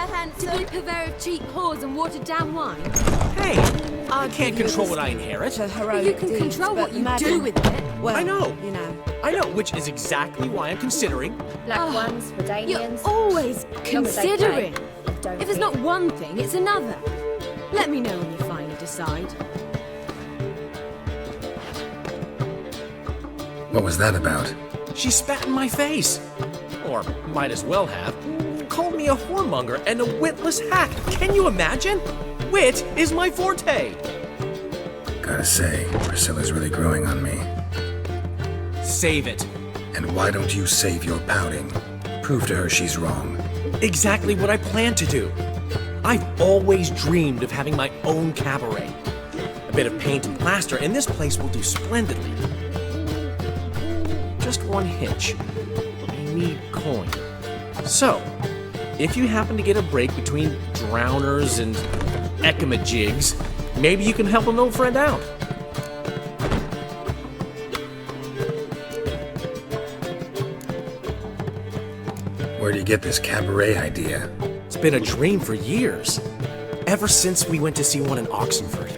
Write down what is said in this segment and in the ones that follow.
handsome. To keep a pair of cheap whores and watered down wine? Hey, I can't control what I inherit. But you can control what you do with it. Well, I know. You know. I know, which is exactly why I'm considering. Black ones, Redanians. You're always considering. If it's not one thing, it's another. Let me know when you finally decide. What was that about? She spat in my face. Or might as well have. Called me a whoremonger and a witless hack. Can you imagine? Wit is my forte. Gotta say, Priscilla's really growing on me. Save it. And why don't you save your pouting? Prove to her she's wrong. Exactly what I plan to do. I've always dreamed of having my own cabaret. A bit of paint and plaster, and this place will do splendidly. Just one hitch. I need coin. So, if you happen to get a break between drowners and ekamajigs, maybe you can help an old friend out. Where do you get this cabaret idea? It's been a dream for years. Ever since we went to see one in Oxenford.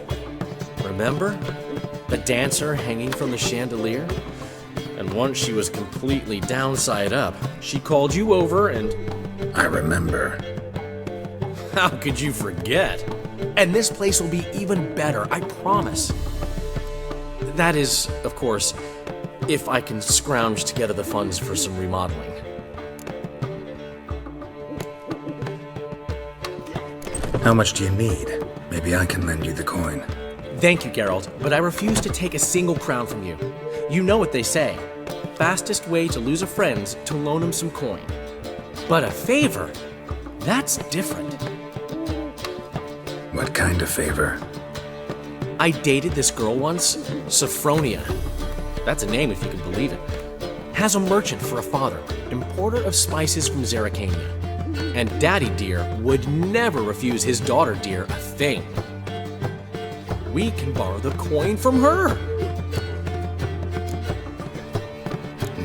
Remember? The dancer hanging from the chandelier? And once she was completely downside up, she called you over and... I remember. How could you forget? And this place will be even better, I promise. That is, of course, if I can scrounge together the funds for some remodeling. How much do you need? Maybe I can lend you the coin. Thank you, Geralt, but I refuse to take a single crown from you. You know what they say. Fastest way to lose a friend's to loan him some coin. But a favor? That's different. What kind of favor? I dated this girl once, Sophronia. That's a name if you can believe it. Has a merchant for a father, importer of spices from Zerrikania. And Daddy Dear would never refuse his daughter Dear a thing. We can borrow the coin from her.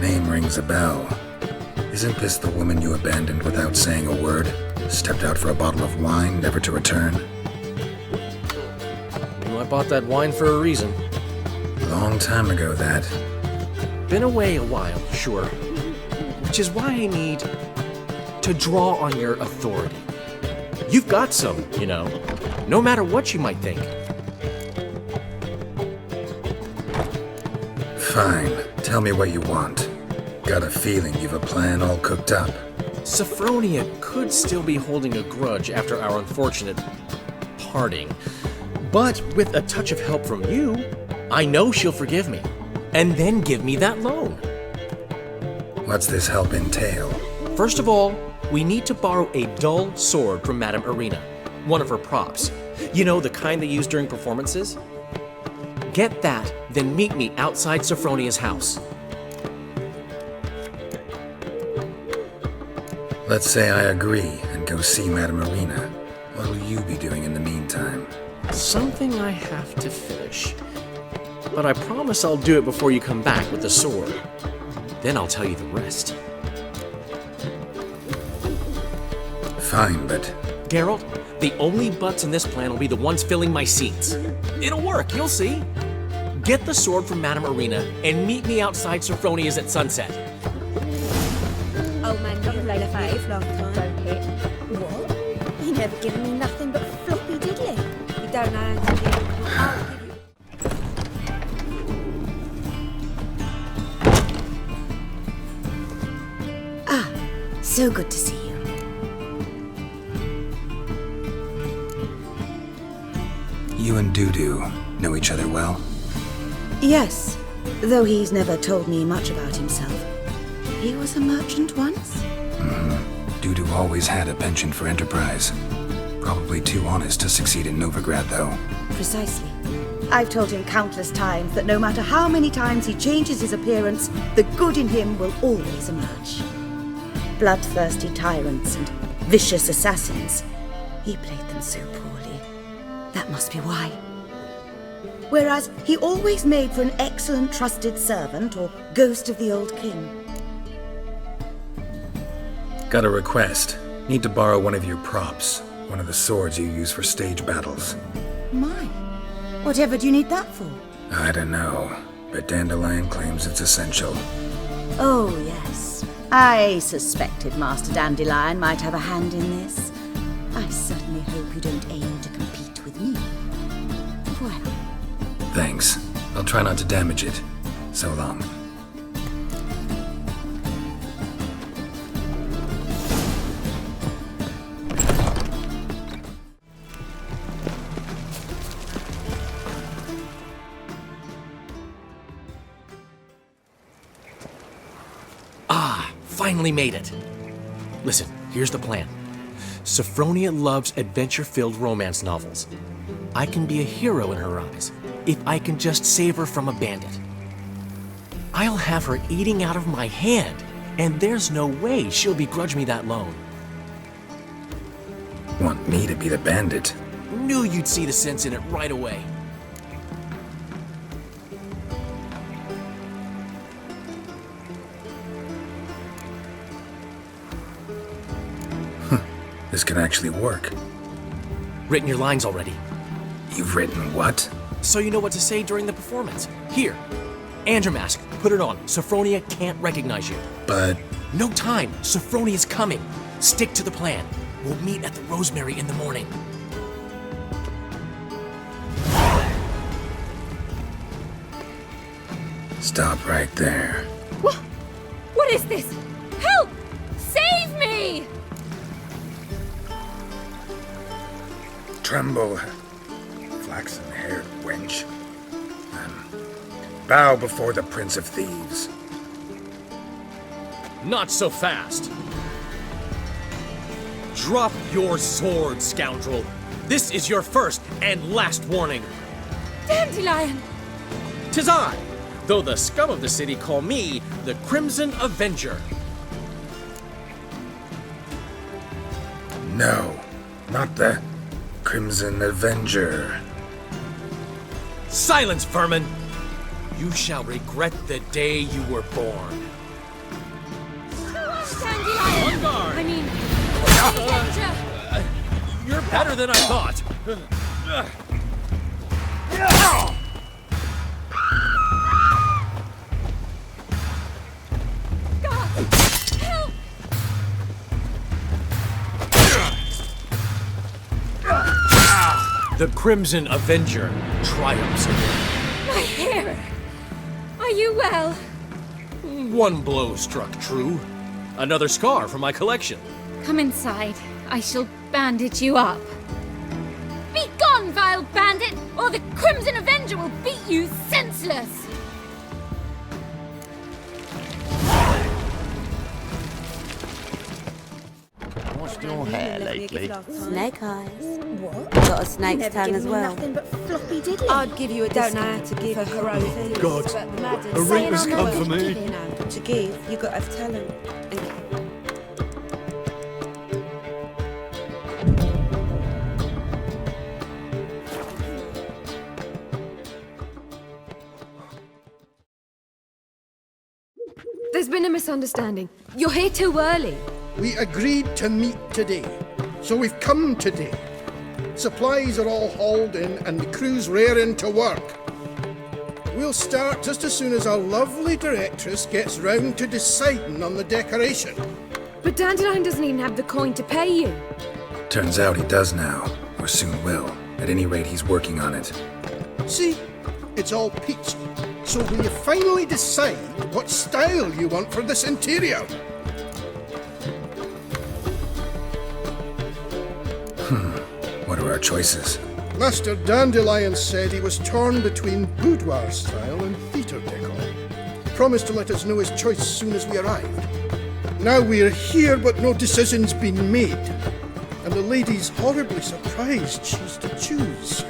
Name rings a bell. Isn't this the woman you abandoned without saying a word? Stepped out for a bottle of wine, never to return? Well, I bought that wine for a reason. Long time ago, that. Been away a while, sure. Which is why I need to draw on your authority. You've got some, you know, no matter what you might think. Fine. Tell me what you want. Got a feeling you've a plan all cooked up. Sophronia could still be holding a grudge after our unfortunate parting. But with a touch of help from you, I know she'll forgive me. And then give me that loan. What's this help entail? First of all, we need to borrow a dull sword from Madame Irina, one of her props. You know, the kind they use during performances? Get that, then meet me outside Sophronia's house. Let's say I agree and go see Madame Irina. What'll you be doing in the meantime? Something I have to finish. But I promise I'll do it before you come back with the sword. Then I'll tell you the rest. Fine, but... Geralt, the only butts in this plan will be the ones filling my seats. It'll work, you'll see. Get the sword from Madame Irina and meet me outside Sophronia's at sunset. Oh man, you left me last time. Don't hit. What? You never given me nothing but floppy diddly. You don't know how to do. I'll give you... Ah, so good to see you. You and Dudu know each other well? Yes, though he's never told me much about himself. He was a merchant once? Dudu always had a penchant for enterprise. Probably too honest to succeed in Novigrad, though. Precisely. I've told him countless times that no matter how many times he changes his appearance, the good in him will always emerge. Bloodthirsty tyrants and vicious assassins. He played them so poorly. That must be why. Whereas he always made for an excellent trusted servant or ghost of the old king. Got a request. Need to borrow one of your props. One of the swords you use for stage battles. My. Whatever do you need that for? I don't know, but Dnadelion claims it's essential. Oh, yes. I suspected Master Dandelion might have a hand in this. I certainly hope you don't aim to compete with me. Well. Thanks. I'll try not to damage it. So long. Finally made it. Listen, here's the plan. Sophronia loves adventure-filled romance novels. I can be a hero in her eyes if I can just save her from a bandit. I'll have her eating out of my hand, and there's no way she'll begrudge me that loan. Want me to be the bandit? Knew you'd see the sense in it right away. This can actually work. Written your lines already. You've written what? So you know what to say during the performance. Here, Andromask, put it on. Sophronia can't recognize you. But... No time. Sophronia's coming. Stick to the plan. We'll meet at the Rosemary in the morning. Stop right there. What is this? Help! Save me! Tremble, flaxen-haired wench. Bow before the Prince of Thieves. Not so fast. Drop your sword, scoundrel. This is your first and last warning. Dandelion! 'Tis I, though the scum of the city call me the Crimson Avenger. No, not the Crimson Avenger. Silence, vermin! You shall regret the day you were born. Dandelion! On guard! I mean, Avenger! You're better than I thought. Help! The Crimson Avenger triumphs again. My hair! Are you well? One blow struck true. Another scar from my collection. Come inside. I shall bandage you up. Be gone, vile bandit, or the Crimson Avenger will beat you senseless! What's your hair lately? Snake eyes. What? Got a snake's tongue as well. Nothing but floppy diddly. I'd give you a Don't know how discount to give for her her own God, a ring has come for me. To give, you got to have talent. There's been a misunderstanding. You're here too early. We agreed to meet today, so we've come today. Supplies are all hauled in and the crew's raring to work. We'll start just as soon as our lovely directress gets round to deciding on the decoration. But Dandelion doesn't even have the coin to pay you. Turns out he does now, or soon will. At any rate, he's working on it. See, it's all peachy. So will you finally decide what style you want for this interior? What are our choices? Master Dandelion said he was torn between boudoir style and theatre decor. He promised to let us know his choice as soon as we arrived. Now we're here, but no decision's been made. And the lady's horribly surprised she's to choose.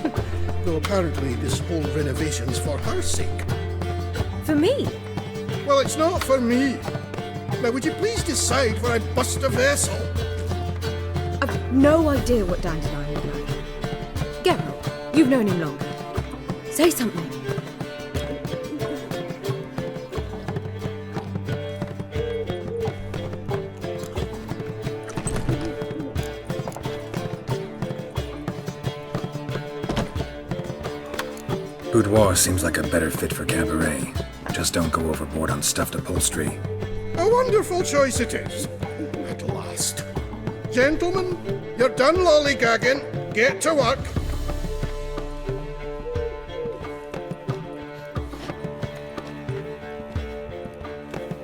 Though apparently this whole renovation's for her sake. For me? Well, it's not for me. Now, would you please decide where I bust a vessel? I've no idea what Dandelion would like. Geralt, you've known him longer. Say something. Boudoir seems like a better fit for Cabare. Just don't go overboard on stuffed upholstery. A wonderful choice it is. At last. Gentlemen, you're done lollygagging. Get to work.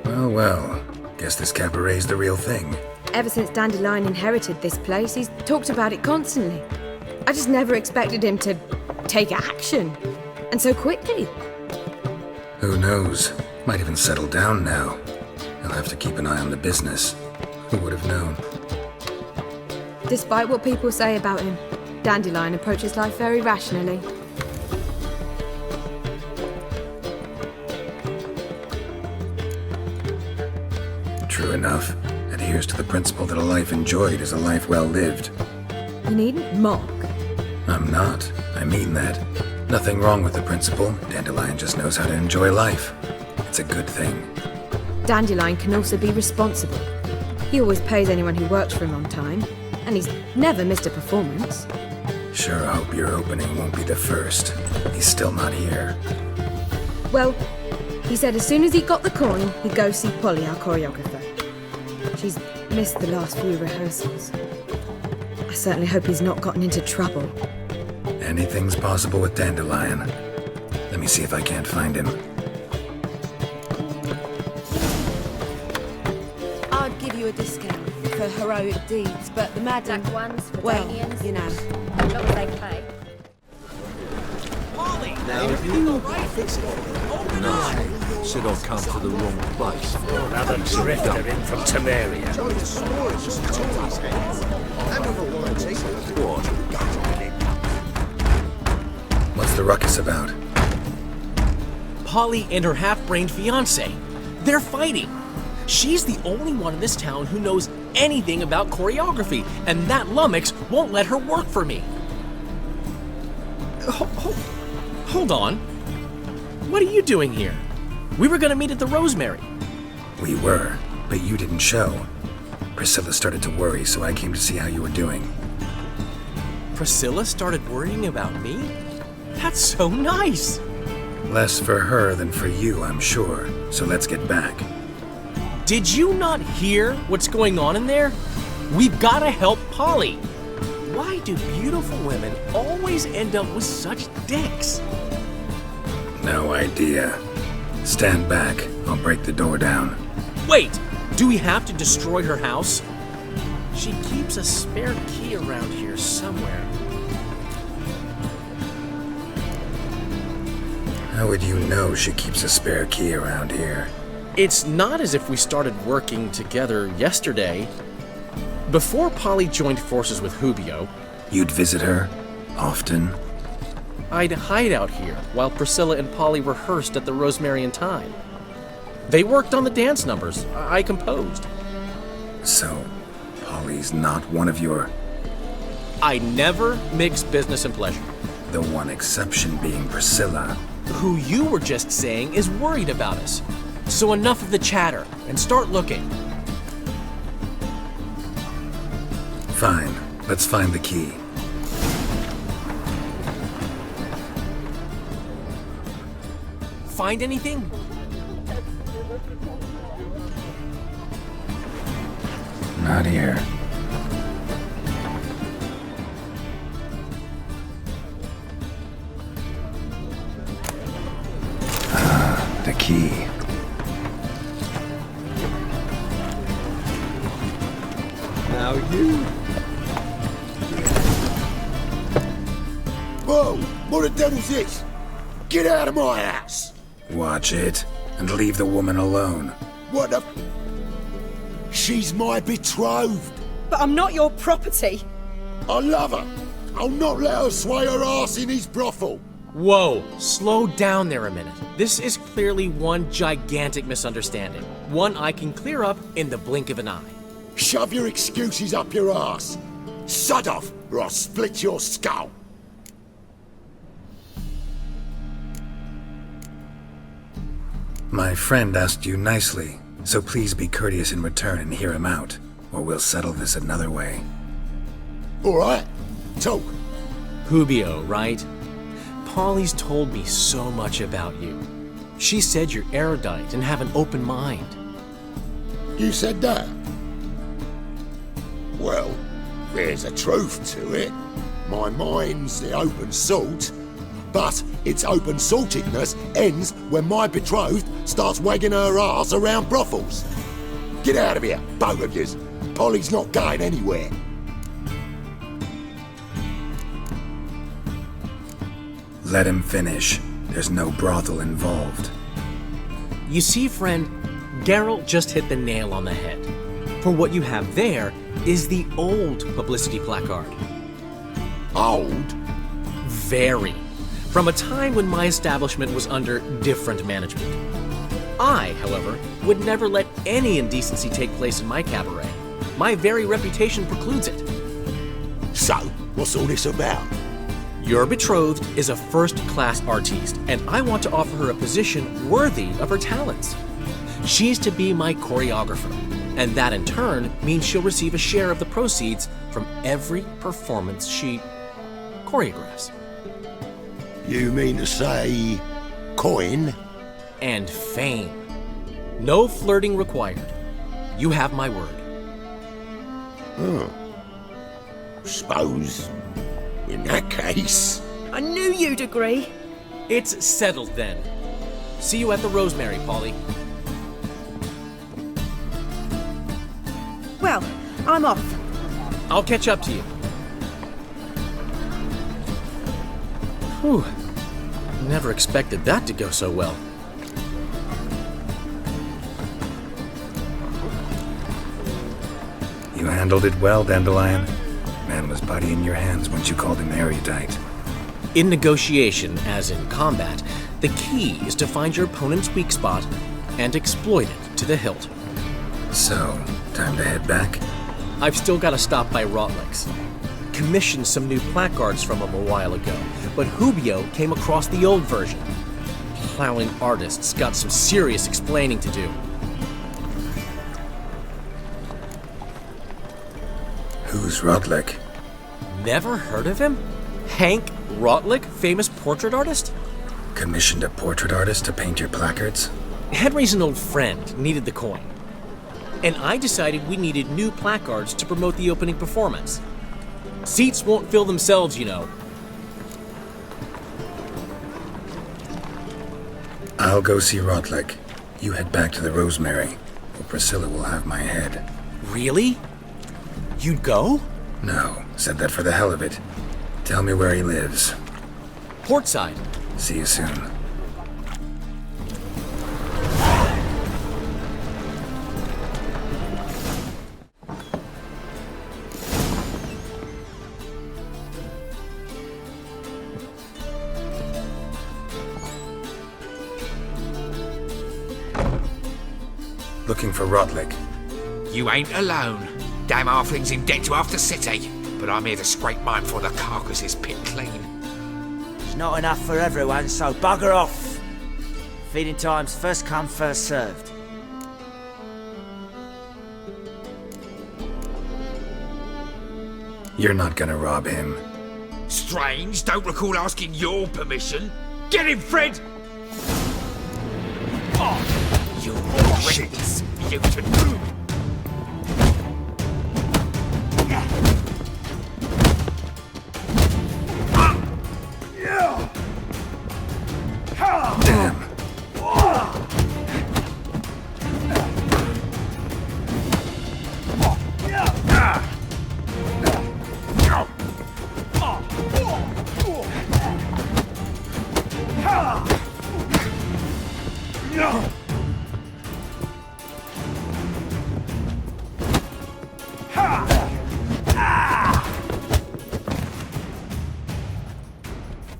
Well, well. Guess this Cabaret's the real thing. Ever since Dandelion inherited this place, he's talked about it constantly. I just never expected him to take action. And so quickly. Who knows? Might even settle down now. He'll have to keep an eye on the business. Who would have known? Despite what people say about him, Dandelion approaches life very rationally. True enough. Adheres to the principle that a life enjoyed is a life well lived. You needn't mock. I'm not. I mean that. Nothing wrong with the principle. Dandelion just knows how to enjoy life. It's a good thing. Dandelion can also be responsible. He always pays anyone who works for him on time, and he's never missed a performance. Sure hope your opening won't be the first. He's still not here. Well, he said as soon as he got the coin, he'd go see Polly, our choreographer. She's missed the last few rehearsals. I certainly hope he's not gotten into trouble. Anything's possible with Dandelion. Let me see if I can't find him. I'd give you a discount for heroic deeds, but the madam... Black ones for well, Danians. you know. As long as they pay. No, said I'll come to the wrong place. Another drifter in from Temeria. What? What's the ruckus about? Polly and her half-brained fiancé. They're fighting. She's the only one in this town who knows anything about choreography, and that lummox won't let her work for me. Hold on. What are you doing here? We were gonna meet at the Rosemary. We were, but you didn't show. Priscilla started to worry, so I came to see how you were doing. Priscilla started worrying about me? That's so nice! Less for her than for you, I'm sure. So let's get back. Did you not hear what's going on in there? We've gotta help Polly. Why do beautiful women always end up with such dicks? No idea. Stand back. I'll break the door down. Wait! Do we have to destroy her house? She keeps a spare key around here somewhere. How would you know she keeps a spare key around here? It's not as if we started working together yesterday. Before Polly joined forces with Hubio, You'd visit her? Often? I'd hide out here while Priscilla and Polly rehearsed at the Rosemary in time. They worked on the dance numbers. I composed. So, Polly's not one of your... I never mix business and pleasure. The one exception being Priscilla. Who you were just saying is worried about us. So enough of the chatter, and start looking. Fine. Let's find the key. Find anything? Not here. Ah, the key. Now you... Whoa! What the devil's this? Get out of my house! Watch it, and leave the woman alone. What the... She's my betrothed. But I'm not your property. I love her. I'll not let her sway her ass in his brothel. Whoa, slow down there a minute. This is clearly one gigantic misunderstanding. One I can clear up in the blink of an eye. Shove your excuses up your ass. Sod off, or I'll split your skull. My friend asked you nicely, so please be courteous in return and hear him out, or we'll settle this another way. All right, talk. Hubio, right? Polly's told me so much about you. She said you're erudite and have an open mind. You said that? Well, there's a truth to it. My mind's the open salt, but its open saltedness ends when my betrothed starts wagging her arse around brothels. Get out of here, both of yous. Polly's not going anywhere. Let him finish. There's no brothel involved. You see, friend, Geralt just hit the nail on the head. For what you have there is the old publicity placard. Old? Very. From a time when my establishment was under different management. I, however, would never let any indecency take place in my cabaret. My very reputation precludes it. So, what's all this about? Your betrothed is a first-class artiste, and I want to offer her a position worthy of her talents. She's to be my choreographer, and that in turn means she'll receive a share of the proceeds from every performance she choreographs. You mean to say... coin? And fame. No flirting required. You have my word. Suppose... in that case... I knew you'd agree. It's settled then. See you at the Rosemary, Polly. Well, I'm off. I'll catch up to you. Whew. Never expected that to go so well. You handled it well, Dandelion. Man was buddy in your hands once you called him erudite. In negotiation, as in combat, the key is to find your opponent's weak spot and exploit it to the hilt. So, time to head back? I've still got to stop by Rautlec's. Commissioned some new placards from him a while ago, but Hubio came across the old version. Plowing artists got some serious explaining to do. Who's Rautlec? Never heard of him? Hank Rautlec, famous portrait artist? Commissioned a portrait artist to paint your placards? Henry's an old friend, needed the coin. And I decided we needed new placards to promote the opening performance. Seats won't fill themselves, you know. I'll go see Rautlec. You head back to the Rosemary, or Priscilla will have my head. Really? You'd go? No, said that for the hell of it. Tell me where he lives. Portside. See you soon. Looking for Rautlec. You ain't alone. Damn halfling's in debt to half the city, but I'm here to scrape mine before the carcass is picked clean. It's not enough for everyone, so bugger off. Feeding time's first come, first served. You're not gonna rob him. Strange, don't recall asking your permission. Get him, Fred! Oh, you horrendous mutant! Damn.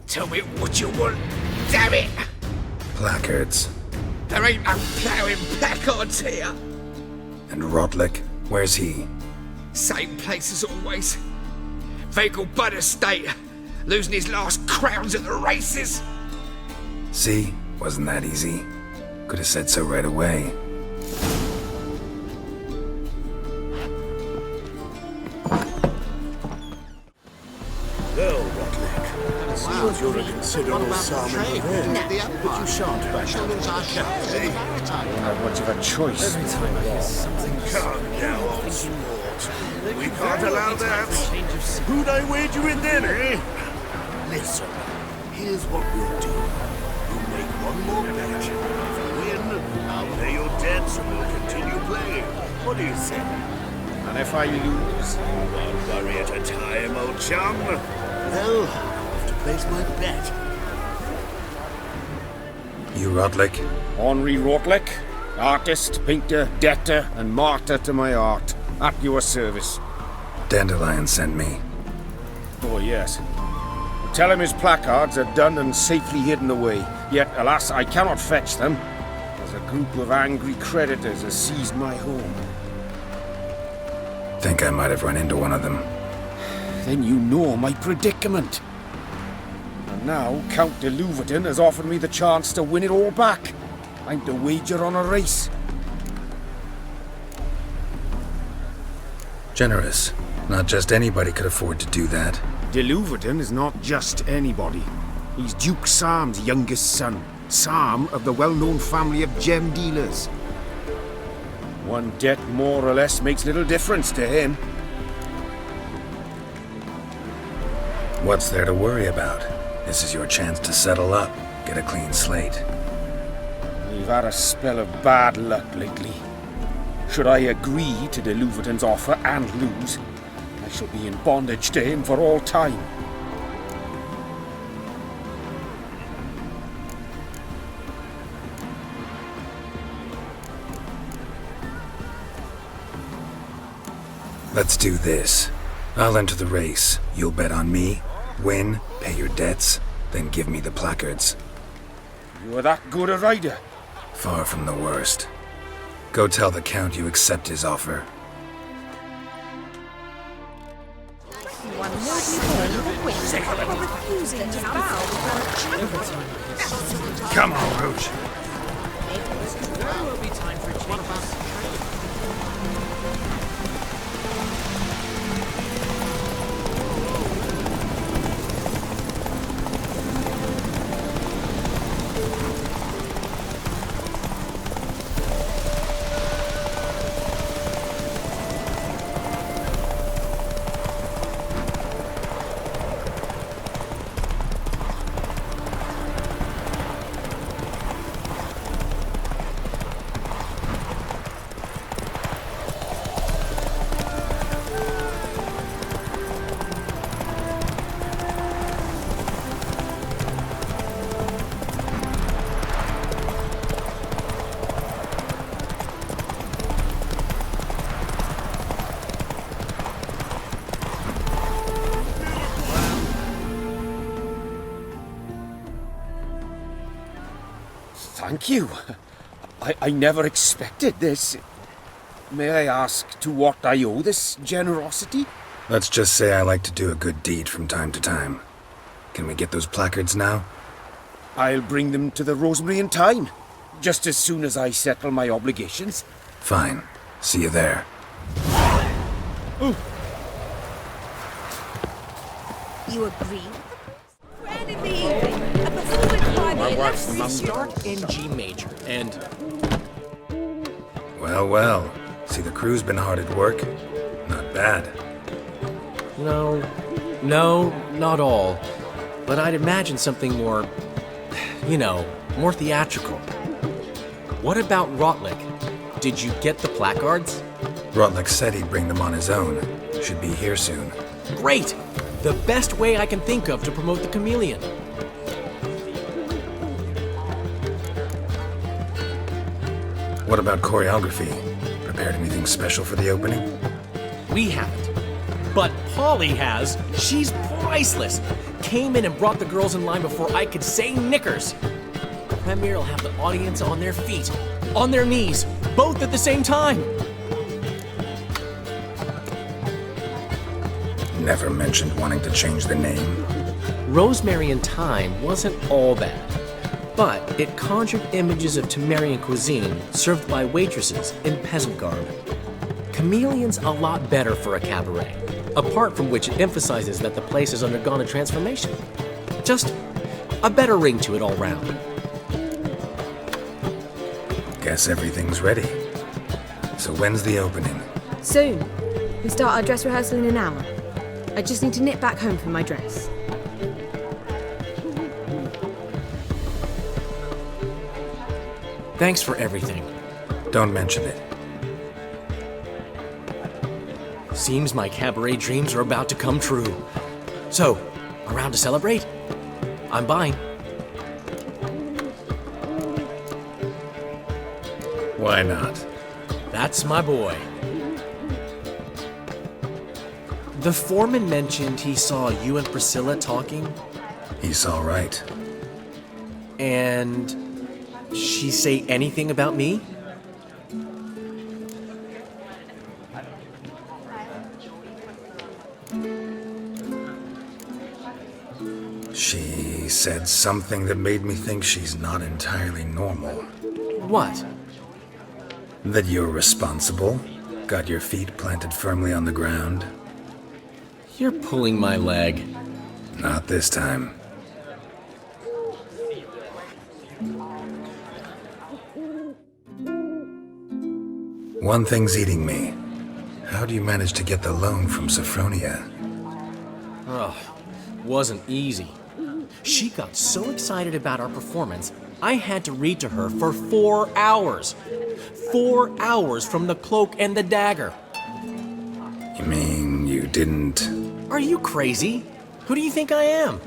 Tell me what you want, damn it! Placards. There ain't no ploughing placards here. And Rautlec, where's he? Same place as always. Vehicle bud estate, losing his last crowns at the races. See? Wasn't that easy? Could have said so right away. Well, Rautlec, Seems you're a considerable sum in the end. But you shan't back down to the count, eh? I don't have much of a choice. Every time I hear something... Calm down, old sport. We can't allow that. Who'd I wager in then, eh? Listen, here's what we'll do. We'll make one more bet. If you win, I'll pay your debts and we'll continue playing. What do you say? And if I lose? One worry at a time, old chum. Well, I'll have to place my bet. You Rautlec? Henri Rautlec, artist, painter, debtor, and martyr to my art. At your service. Dnadelion sent me. Oh, yes. Tell him his placards are done and safely hidden away. Yet, alas, I cannot fetch them, as a group of angry creditors has seized my home. Think I might have run into one of them. Then you know my predicament. And now, Count de Louverton has offered me the chance to win it all back. I'm to wager on a race. Generous. Not just anybody could afford to do that. De Louverton is not just anybody. He's Duke Sam's youngest son. Sam of the well-known family of gem dealers. One debt more or less makes little difference to him. What's there to worry about? This is your chance to settle up, get a clean slate. We've had a spell of bad luck lately. Should I agree to de Louverton's offer and lose, I shall be in bondage to him for all time. Let's do this. I'll enter the race. You'll bet on me, win, pay your debts, then give me the placards. You are that good a rider? Far from the worst. Go tell the Count you accept his offer. Come on, Roach. There will be time for change. Thank you. I never expected this. May I ask to what I owe this generosity? Let's just say I like to do a good deed from time to time. Can we get those placards now? I'll bring them to the Rosemary in time, just as soon as I settle my obligations. Fine. See you there. You agree? Grand in the evening, a performance by the illustrious Start in G major, and... Well, well. See, the crew's been hard at work. Not bad. No, not all. But I'd imagine something more, more theatrical. What about Rautlec? Did you get the placards? Rautlec said he'd bring them on his own. Should be here soon. Great! The best way I can think of to promote the chameleon. What about choreography? Prepared anything special for the opening? We haven't. But Polly has. She's priceless. Came in and brought the girls in line before I could say knickers. The premiere will have the audience on their feet, on their knees, both at the same time. Never mentioned wanting to change the name. Rosemary in Time wasn't all bad. But it conjured images of Temerian cuisine served by waitresses in peasant garb. Chameleon's a lot better for a cabaret, apart from which it emphasizes that the place has undergone a transformation. Just a better ring to it all round. Guess everything's ready. So when's the opening? Soon. We start our dress rehearsal in an hour. I just need to nip back home for my dress. Thanks for everything. Don't mention it. Seems my cabaret dreams are about to come true. So, around to celebrate? I'm buying. Why not? That's my boy. The foreman mentioned he saw you and Priscilla talking. He's all right. And she say anything about me? She said something that made me think she's not entirely normal. What? That you're responsible, got your feet planted firmly on the ground. You're pulling my leg. Not this time. One thing's eating me. How do you manage to get the loan from Sophronia? Ugh, wasn't easy. She got so excited about our performance, I had to read to her for 4 hours. 4 hours from The Cloak and the Dagger. You mean you didn't... Are you crazy? Who do you think I am?